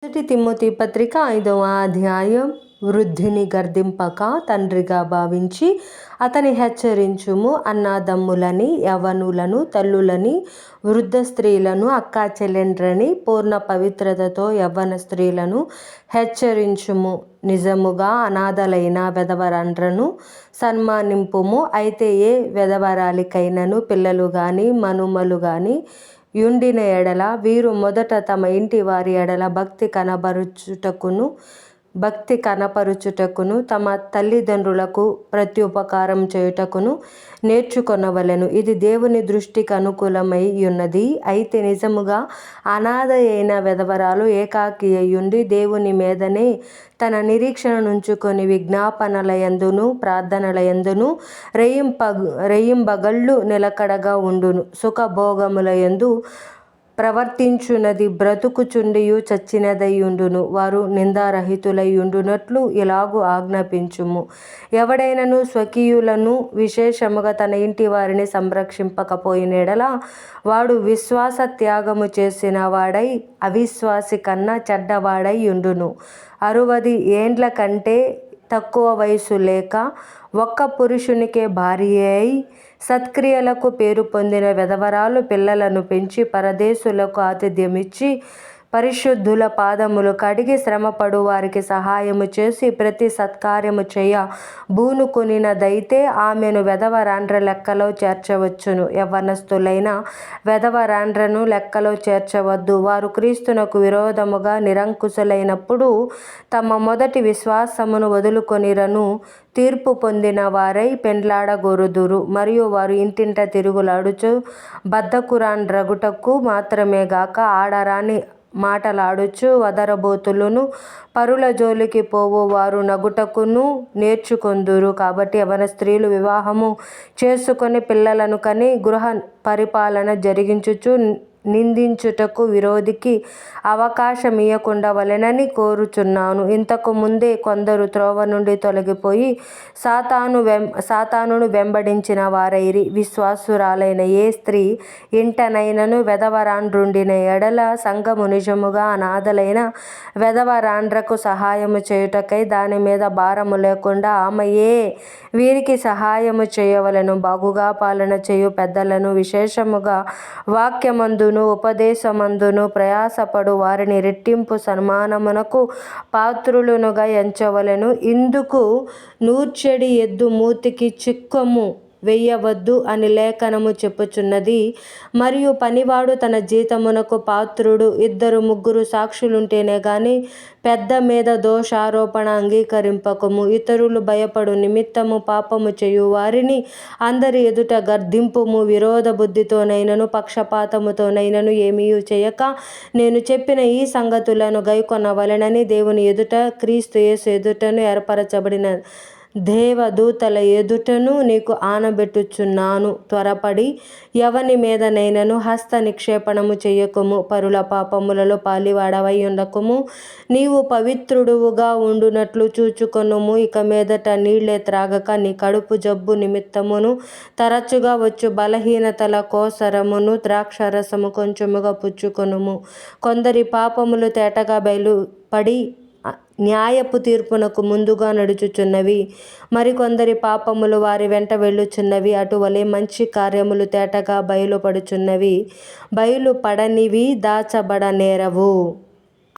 మొదటి తిమోతి పత్రిక 5వ అధ్యాయం. వృద్ధిని గర్దింపక తండ్రిగా భావించి అతని హెచ్చరించుము. అన్నదమ్ములని, యవ్వనులను, తల్లులని, వృద్ధ స్త్రీలను, అక్కా చెల్లెండ్రని, పూర్ణ పవిత్రతతో యవ్వన స్త్రీలను హెచ్చరించుము. నిజముగా అనాథలైన వెధవరాండ్రను సన్మానింపుము. అయితే ఏ వెధవరాలికైనను పిల్లలు గాని మనుమలు గాని యుండిన ఎడల వీరు మొదట తమ ఇంటి వారి ఎడల భక్తి కనపరుచుటకును తమ తల్లిదండ్రులకు ప్రత్యుపకారం చేయుటకును నేర్చుకొనవలెను. ఇది దేవుని దృష్టికి అనుకూలమై యున్నది. అయితే నిజముగా అనాథ అయిన వెధవరాలు ఏకాకి అయ్యుండి దేవుని మీదనే తన నిరీక్షణ నుంచుకొని విజ్ఞాపనలయందును ప్రార్థనలయందును రెయింబగళ్ళు నిలకడగా ఉండును. సుఖభోగములయందు ప్రవర్తించునది బ్రతుకుచుండియు చచ్చినదైయుండును. వారు నిందారహితులై ఉండునట్లు ఇలాగు ఆజ్ఞాపించుము. ఎవడైనను స్వకీయులను విశేషముగా తన ఇంటి వారిని సంరక్షింపకపోయిన ఎడల వాడు విశ్వాస త్యాగము చేసిన వాడై అవిశ్వాసి కన్నా చెడ్డవాడై ఉండును. 60 ఏండ్ల కంటే తక్కువ వయసు లేక ఒక్క పురుషునికే భార్యయై సత్క్రియలకు పేరు పొందిన వెధవరాలు పిల్లలను పెంచి పరదేశులకు ఆతిథ్యమిచ్చి పరిశుద్ధుల పాదములు కడిగి శ్రమపడు వారికి సహాయము చేసి ప్రతి సత్కార్యము చేయ బూనుకొనినదైతే ఆమెను వెధవరాండ్ర లెక్కలో చేర్చవచ్చును. యవ్వనస్తులైన వెధవరాండ్రను లెక్కలో చేర్చవద్దు. వారు క్రీస్తునకు విరోధముగా నిరంకుశులైనప్పుడు తమ మొదటి విశ్వాసమును వదులుకొనిరను తీర్పు పొందిన వారై పెండ్లాడగోరుదురు. మరియు వారు ఇంటింట తిరుగులాడుచు బద్ధకురాండ్రగుటకు మాత్రమే గాక ఆడరాని మాటలాడుచు వదరబోతులను పరుల జోలికి పోవు వారు నగుటకును నేర్చుకొందురు. కాబట్టి యవ్వన స్త్రీలు వివాహము చేసుకొని పిల్లలను కని గృహ పరిపాలన జరిగించుచు నిందించుటకు విరోధికి అవకాశమియ్యకుండవలెనని కోరుచున్నాను. ఇంతకు ముందే కొందరు త్రోవ నుండి తొలగిపోయి సాతానును వెంబడించిన వారైరి. విశ్వాసురాలైన ఏ స్త్రీ ఇంటనైనను వెధవరాండ్రుండిన ఎడల సంఘము నిజముగా అనాథలైన వెధవరాండ్రకు సహాయము చేయుటకై దాని మీద భారము లేకుండా ఆమెయే వీరికి సహాయము చేయవలెను. బాగుగా పాలన చేయు పెద్దలను విశేషముగా వాక్యమందును ఉపదేశమందును ప్రయాసపడు వారిని రెట్టింపు సన్మానమునకు పాత్రులనుగా ఎంచవలెను. ఇందుకు నూర్చెడి ఎద్దు మూతికి చిక్కము వెయ్యవద్దు అని లేఖనము చెప్పుచున్నది. మరియు పనివాడు తన జీతమునకు పాత్రుడు. 2-3 సాక్షులుంటేనే గాని పెద్ద మీద దోషారోపణ అంగీకరింపకము. ఇతరులు భయపడు నిమిత్తము పాపము చేయు వారిని అందరి ఎదుట గర్దింపుము. విరోధ బుద్ధితోనైనను పక్షపాతముతోనైనను ఏమీయూ చేయక నేను చెప్పిన ఈ సంగతులను గైకొనవలెనని దేవుని ఎదుట క్రీస్తు యేసు ఎదుటను ఏర్పరచబడిన దేవదూతల ఎదుటను నీకు ఆనబెట్టుచున్నాను. త్వరపడి ఎవని మీదనైనను హస్త నిక్షేపణము చెయ్యకుము. పరుల పాపములలో పాలివాడవై ఉండకుము. నీవు పవిత్రుడువుగా ఉండునట్లు చూచుకొనుము. ఇక మీదట నీళ్లే త్రాగక నీ కడుపు జబ్బు నిమిత్తమును తరచుగా వచ్చు బలహీనతల కోసరమును ద్రాక్షారసము కొంచెముగా పుచ్చుకొనుము. కొందరి పాపములు తేటగా బయలుపడి న్యాయపు తీర్పునకు ముందుగా నడుచుచున్నవి. మరికొందరి పాపములు వారి వెంట వెళ్ళుచున్నవి. అటువలే మంచి కార్యములు తేటగా బయలుపడుచున్నవి. బయలుపడనివి దాచబడనేరవు.